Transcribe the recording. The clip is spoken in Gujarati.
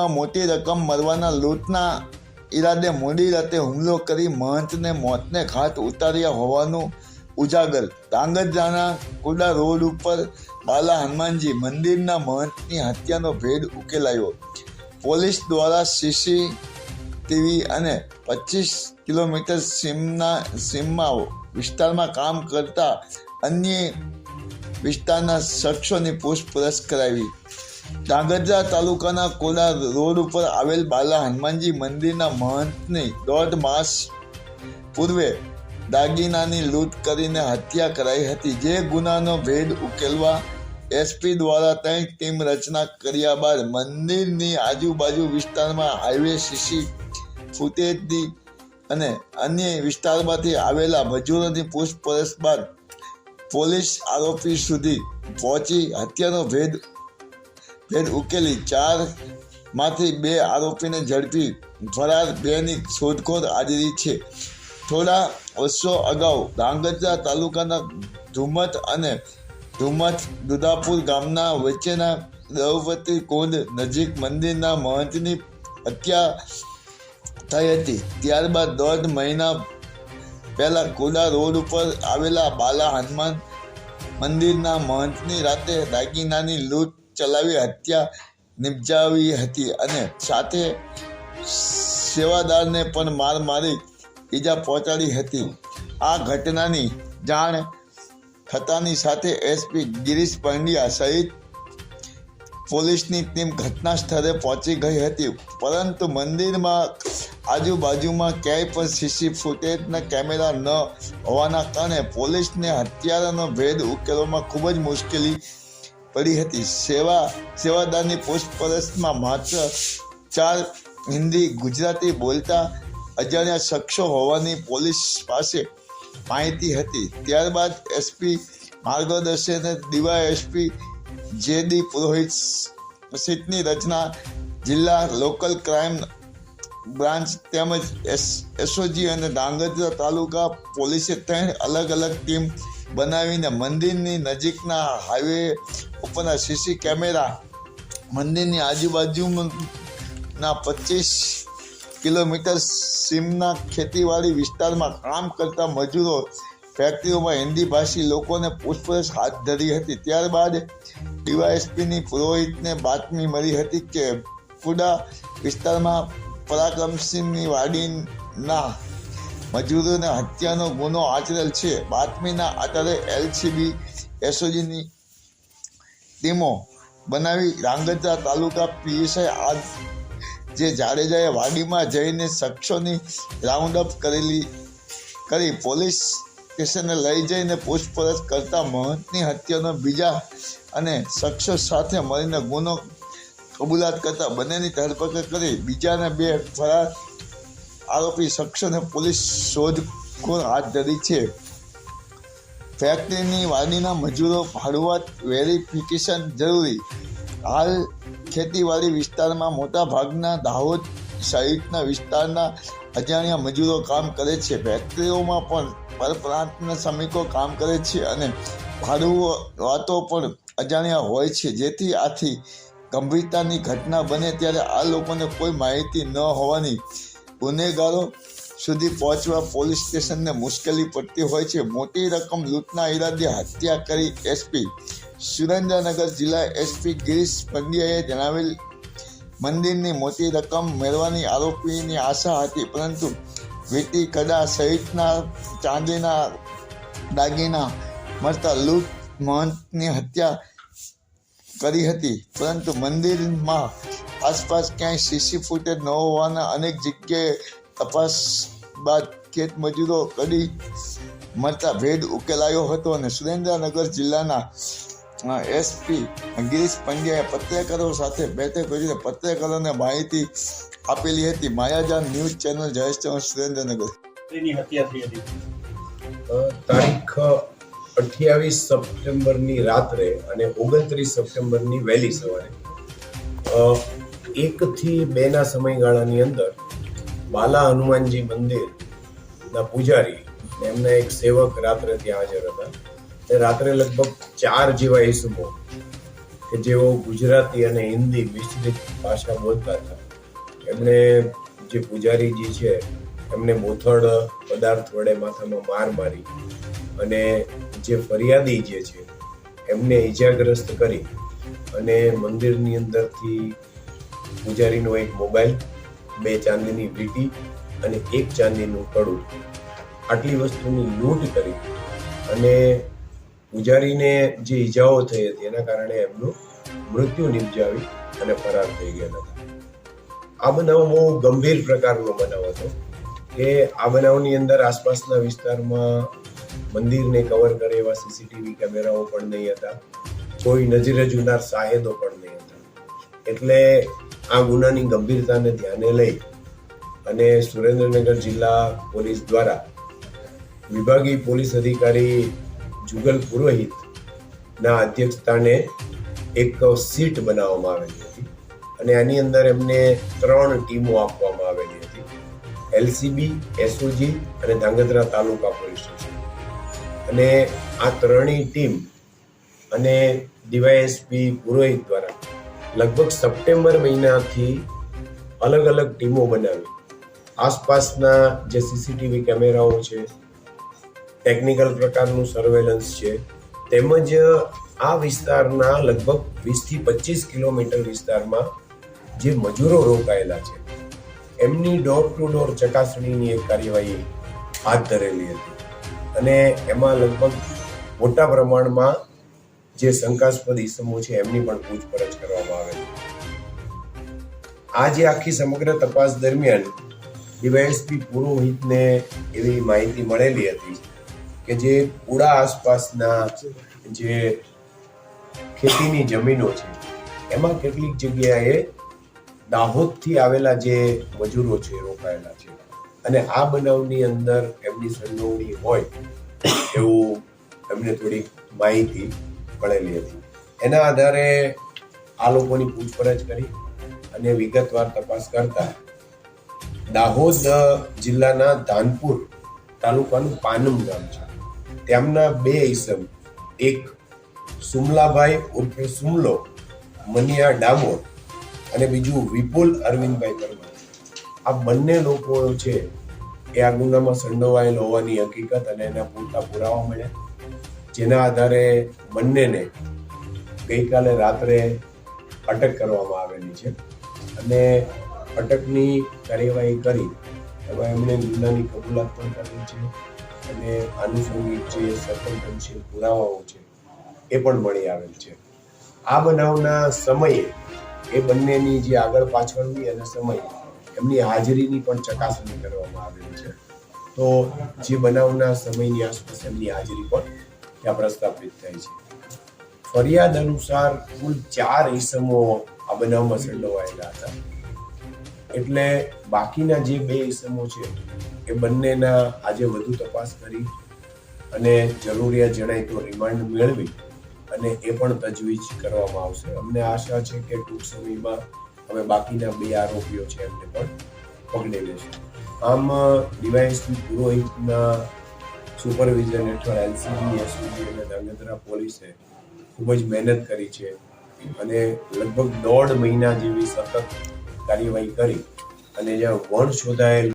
મંદિરમાં મોટી રકમ મળવાના લૂંટના ઈરાદે મોડી રાતે હુમલો કરી મહંતને મોતને ઘાટ ઉતાર્યા હોવાનું ઉજાગર. ધાંગધ્રાના કુડા રોડ ઉપર બાલા હનુમાનજી મંદિરના મહંતની હત્યાનો ભેદ ઉકેલાયો. પોલીસ દ્વારા સીસીટીવી અને 25 કિલોમીટર સીમમાં વિસ્તારમાં કામ કરતા અન્ય વિસ્તારના શખ્સોની પૂછપરછ કરાવી. ધાંગધ્રા તાલુકાના કોડા રોડ ઉપર આવેલ બાલા હનુમાનજી મંદિરના મહંતની 1.5 માસ પૂર્વે દાગીનાની લૂંટ કરીને હત્યા કરાઈ હતી. જે ગુનાનો ભેદ ઉકેલવા એસપી દ્વારા 3 ટીમ રચના કર્યા બાદ મંદિરની આજુબાજુ વિસ્તારમાં હાઈવે સીસી ફૂટેજની અને અન્ય વિસ્તારમાંથી આવેલા મજૂરોની પૂછપરછ બાદ પોલીસ આરોપી સુધી પહોંચી હત્યાનો ભેદ ઉકેલી 4 માંથી 2 આરોપીને ઝડપી ફરાર 2ની શોધખોળ હાજરી છે. થોડા વર્ષો અગાઉ ધાંગધ્રા તાલુકાના ધુમત અને દુધાપુર ગામના વચ્ચેના દ્રૌપદી કુંડ નજીક મંદિરના મહંતની હત્યા થઈ હતી. ત્યારબાદ 1.5 મહિના પહેલા કુડા રોડ ઉપર આવેલા બાલા હનુમાન મંદિરના મહંતની રાતે દાગીનાની લૂંટ ચલાવી હત્યા નિપજાવી હતી અને સાથે સેવાદારને પણ માર મારી ઈજા પહોંચાડી હતી. આ ઘટનાની જાણ થતાની સાથે એસપી ગિરીશ પંડ્યા સહિત પોલીસની ટીમ ઘટના સ્થળે પહોંચી ગઈ હતી, પરંતુ મંદિરમાં આજુબાજુમાં ક્યાંય પણ સીસી ફૂટેજના કેમેરા ન હોવાના કારણે પોલીસને હત્યારાનો ભેદ ઉકેલવામાં ખૂબ જ મુશ્કેલી પડી હતી. સેવાદારની પૂછપરછમાં માત્ર 4 હિન્દી ગુજરાતી બોલતા અજાણ્યા શખ્સો હોવાની પોલીસ પાસે માહિતી હતી. ત્યારબાદ એસપી માર્ગદર્શને ડીવાયએસપી જેડી પુરોહિત સહિતની રચના જિલ્લા લોકલ ક્રાઇમ બ્રાન્ચ તેમજ એસઓજી અને ધાંગધ્રા તાલુકા પોલીસે 3 અલગ અલગ ટીમ બનાવીને મંદિરની નજીકના હાઈવે ઉપરના સીસી કેમેરા, મંદિરની આજુબાજુના 25 કિલોમીટર સીમના ખેતીવાડી વિસ્તારમાં કામ કરતા મજૂરો, ફેક્ટરીઓમાં હિન્દી ભાષી લોકોને પૂછપરછ હાથ ધરી હતી. ત્યારબાદ ડીવાયએસપીની પુરોહિતને બાતમી મળી હતી કે કુડા વિસ્તારમાં પરાક્રમસિંહની વાડીના મજૂરોને હત્યાનો ગુનો આચરેલ છે. બાતમીના આધારે એલસીબી એસઓજીની ટીમો બનાવી ધાંગધ્રા તાલુકા પીએસઆઈ જે જાડેજાએ વાડીમાં જઈને શખ્સોની રાઉન્ડ અપ કરી પોલીસ સ્ટેશને લઈ જઈને પૂછપરછ કરતા મહંતની હત્યાનો બીજા અને શખ્સો સાથે મળીને ગુનો કબૂલાત કરતા બંનેની ધરપકડ કરી બીજાને 2 ફરાર આરોપી શખ્સોને પોલીસ શોધખોળ હાથ ધરી છે. ફેક્ટરીની વાડીના મજૂરો ભાડુઆત વેરિફિકેશન જરૂરી. હાલ ખેતીવાડી વિસ્તારમાં મોટા ભાગના દાહોદ સહિતના વિસ્તારના અજાણ્યા મજૂરો કામ કરે છે. ફેક્ટરીઓમાં પણ પરપ્રાંતના શ્રમિકો કામ કરે છે અને ભાડુઆતો પણ અજાણ્યા હોય છે, જેથી આથી ગંભીરતાની ઘટના બને ત્યારે આ લોકોને કોઈ માહિતી ન હોવાની ગુનેગારો સુધી પહોંચવા પોલીસ સ્ટેશનને મુશ્કેલી પડતી હોય છે. મોટી રકમ લૂંટના ઈરાદે હત્યા કરી એસપી સુરેન્દ્રનગર જિલ્લા એસપી ગિરીશ પંડ્યાએ જણાવેલ મંદિરની મોટી રકમ મેળવવાની આરોપીની આશા હતી, પરંતુ વીટી કડા સહિતના ચાંદીના દાગીના મળતા લૂંટ મહંતની હત્યા કરી હતી. પરંતુ મંદિરમાં આસપાસ ક્યાંય સીસી ફૂટેજ ન હોવાના અનેક જગ્યાએ તપાસ બાદ ખેત મજૂરો કડી મળતા ભેદ ઉકેલાયો હતો અને સુરેન્દ્રનગર જિલ્લાના એસપી ગિરીશ પંડ્યાએ પત્રકારો સાથે બેઠક કરીને પત્રકારોને માહિતી આપેલી હતી. માયાજાન ન્યૂઝ ચેનલ જયેશ ચૌહાણ, સુરેન્દ્રનગર. તારીખ 28 સપ્ટેમ્બરની રાત્રે અને 29 સપ્ટેમ્બરની વહેલી સવારે 1 થી 2ના સમયગાળાની અંદર બાલા હનુમાનજી મંદિરના પૂજારી એમના એક સેવક રાત્રે ત્યાં હાજર હતા. તે રાત્રે લગભગ 4 જેવા ઈસમો કે જેઓ ગુજરાતી અને હિન્દી મિશ્રિત ભાષા બોલતા હતા. એમણે જે પૂજારીજી છે એમને બોથડ પદાર્થ વડે માથામાં માર મારી અને જે ફરિયાદી જે છે એમને ઈજાગ્રસ્ત કરી અને મંદિરની અંદરથી પૂજારીનો એક મોબાઈલ, 2 ચાંદીની વીંટી અને 1 ચાંદીનું કડું, આટલી વસ્તુની લૂંટ કરી અને પૂજારીને જે ઈજાઓ થઈ હતી એના કારણે એમનું મૃત્યુ નિપજાવી અને ફરાર થઈ ગયા હતા. આ બનાવ બહુ ગંભીર પ્રકારનો બનાવ હતો કે આ બનાવની અંદર આસપાસના વિસ્તારમાં મંદિરને કવર કરે એવા સીસીટીવી કેમેરાઓ પણ નહીં હતા, કોઈ નજરે જોનાર શાહેદો પણ નહીં હતા. એટલે આ ગુનાની ગંભીરતાને ધ્યાને લઈ અને સુરેન્દ્રનગર જિલ્લા પોલીસ દ્વારા વિભાગીય પોલીસ અધિકારી જુગલ પુરોહિતના અધ્યક્ષસ્થાને એક સીટ બનાવવામાં આવેલી હતી અને આની અંદર એમને 3 ટીમો આપવામાં આવેલી હતી, એલસીબી, એસઓજી અને ધાંગધ્રા તાલુકા પોલીસ સ્ટેશન. અને આ 3ની ટીમ અને ડીવાયએસપી પુરોહિત દ્વારા લગભગ સપ્ટેમ્બર મહિનાથી અલગ અલગ ટીમો બનાવી આસપાસના જે સીસીટીવી કેમેરાઓ છે, ટેકનિકલ પ્રકારનું સર્વેલન્સ છે, તેમજ આ વિસ્તારના લગભગ 20 થી 25 કિલોમીટર વિસ્તારમાં જે મજૂરો રોકાયેલા છે એમની ડોર ટુ ડોર ચકાસણીની એક કાર્યવાહી હાથ ધરેલી હતી અને એમાં લગભગ મોટા પ્રમાણમાં જે શંકાસ્પદ ઇસમો છે એમની પણ પૂછપરછ કરવામાં આવેલી. આ જે આખી સમગ્ર તપાસ દરમિયાન ડીવાયએસપી પુરોહિતને એવી માહિતી મળેલી હતી કે જે પુડા આસપાસના જે ખેતીની જમીનો છે એમાં કેટલીક જગ્યાએ દાહોદથી આવેલા જે મજૂરો છે રોકાયેલા છે અને આ બનાવની અંદર એમની સંડોવણી હોય એવું એમને થોડીક માહિતી મળેલી હતી. એના આધારે આ લોકોની પૂછપરછ કરી અને વિગતવાર તપાસ કરતા દાહોદ જિલ્લાના ધાનપુર તાલુકાનું પાનમ ગામ છે, તેમના 2 ઈસમ, એક સુમલાભાઈ ઉર્ફે સુમલો મનિયા ડામોર અને બીજું વિપુલ અરવિંદભાઈ પરમાર, આ બંને લોકો છે એ આ ગુનામાં સંડોવાયેલ હોવાની હકીકત અને એના પૂરતા પુરાવા મળ્યા, જેના આધારે બંનેને ગઈકાલે રાત્રે અટક કરવામાં આવેલી છે અને અટકની કાર્યવાહી કરી એમાં એમણે ગુનાની કબૂલાત પણ કરી છે અને આનુષંગિક જે સર્કમસ્ટન્શિયલ પુરાવાઓ છે એ પણ મળી આવેલ છે. આ બનાવના સમયે એ બંનેની જે આગળ પાછળની અને સમય એમની હાજરીની પણ ચકાસણી કરવામાં આવેલી છે. તો જે બનાવના સમયની આસપાસ એમની હાજરી પણ ત્યાં પ્રસ્થાપિત થઈ છે. ફરિયાદ અનુસાર કુલ 4 ઈસમો આ બનાવમાં સંડોવાયેલા હતા, એટલે બાકીના જે 2 ઈસમો છે એ બંનેના આજે વધુ તપાસ કરી અને જરૂરિયાત જણાય તો રિમાન્ડ મેળવી અને એ પણ તજવીજ કરવામાં આવશે. અમને આશા છે કે ટૂંક સમયમાં અમે બાકીના 2 આરોપીઓ છે એમને પણ પકડી લઈશું. આમ ડીવાયએસપી પુરોહિતના સુપરવિઝન હેઠળ એલસીબી, એસઓજી અને ધાંગધ્રા પોલીસે ખૂબ જ મહેનત કરી છે અને લગભગ 1.5 મહિના જેવી સતત કાર્યવાહી કરી અને જ્યાં વણ શોધાયેલ